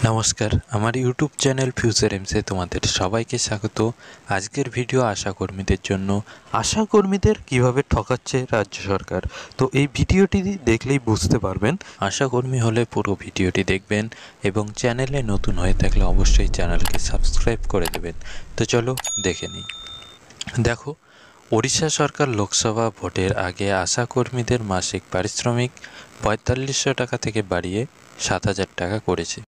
নমস্কার, আমার YouTube channel future এমসে তোমাদের সবাইকে স্বাগত। আজকের ভিডিও আশাকর্মীদের জন্য। আশাকর্মীদের কিভাবে ঠকাচ্ছে রাজ্য সরকার, তো এই ভিডিওটি দেখলেই বুঝতে পারবেন। আশাকর্মী হলে পুরো ভিডিওটি দেখবেন এবং চ্যানেলে নতুন হয়ে থাকলে অবশ্যই চ্যানেলকে সাবস্ক্রাইব করে দেবেন। তো চলো দেখে নিই। দেখো, ওড়িশা সরকার লোকসভা ভোটের আগে আশাকর্মীদের মাসিক পারিশ্রমিক ৪৫০০ টাকা থেকে বাড়িয়ে ৭,০০০ টাকা করেছে।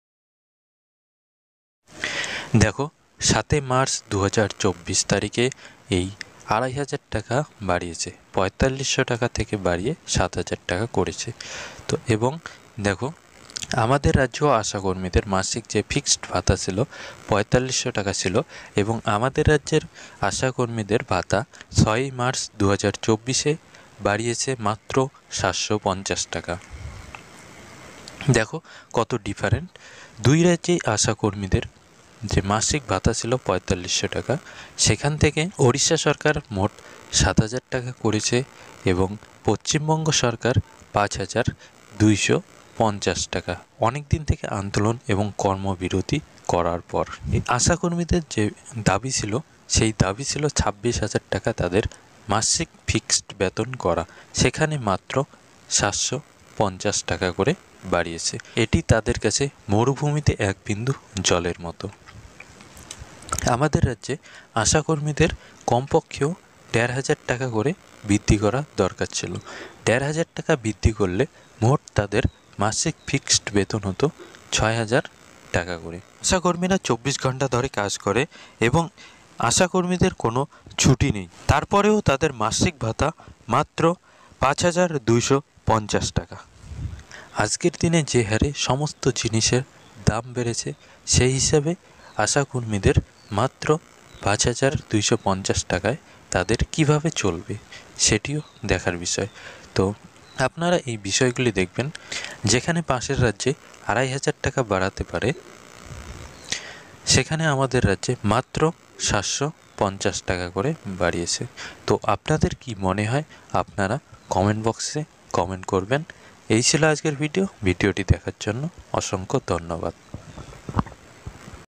দেখো, ৭ মার্চ ২০২৪ তারিখে এই ২৫০০ টাকা বাড়িয়েছে, ৪৫০০ টাকা থেকে বাড়িয়ে ৭,০০০ টাকা করেছে। তো এবং দেখো, আমাদের রাজ্য আশাকর্মীদের মাসিক যে ফিক্সড ভাতা ছিল ৪৫০০ টাকা ছিল, এবং আমাদের রাজ্যের আশাকর্মীদের ভাতা ৬ মার্চ ২০২৪ বাড়িয়েছে মাত্র ৭৫০ টাকা। দেখো কত ডিফারেন্ট। দুই রাজ্যেই আশাকর্মীদের যে মাসিক ভাতা ছিল ৪৫০০ টাকা, সেখান থেকে ওড়িশা সরকার মোট ৭,০০০ টাকা করেছে এবং পশ্চিমবঙ্গ সরকার ৫,২৫০ টাকা। অনেক দিন থেকে আন্দোলন এবং কর্মবিরতি করার পর এই আশাকর্মীদের যে দাবি ছিল, সেই দাবি ছিল ২৬,০০০ টাকা তাদের মাসিক ফিক্সড বেতন করা, সেখানে মাত্র ৭৫০ টাকা করে বাড়িয়েছে। এটি তাদের কাছে মরুভূমিতে এক বিন্দু জলের মতো। আমাদের রাজ্যে আশাকর্মীদের কমপক্ষেও ১৫০০ টাকা করে বৃদ্ধি করা দরকার ছিল। ১৫০০ টাকা বৃদ্ধি করলে মোট তাদের মাসিক ফিক্সড বেতন হতো ৬,০০০ টাকা করে। আশাকর্মীরা ২৪ ঘন্টা ধরে কাজ করে এবং আশাকর্মীদের কোনো ছুটি নেই। তারপরেও তাদের মাসিক ভাতা মাত্র ৫,২৫০ টাকা। আজকের দিনে যে হারে সমস্ত জিনিসের দাম বেড়েছে, সেই হিসাবে আশাকর্মীদের মাত্র ৫,২৫০ টাকায় তাদের কিভাবে চলবে সেটিও দেখার বিষয়। তো আপনারা এই বিষয়গুলি দেখবেন। যেখানে পাশের রাজ্যে ২৫০০ টাকা বাড়াতে পারে, সেখানে আমাদের রাজ্যে মাত্র ৭৫০ টাকা করে বাড়িয়েছে। তো আপনাদের কি মনে হয়, আপনারা কমেন্ট বক্সে কমেন্ট করবেন। এই ছিল আজকের ভিডিওটি দেখার জন্য অসংখ্য ধন্যবাদ।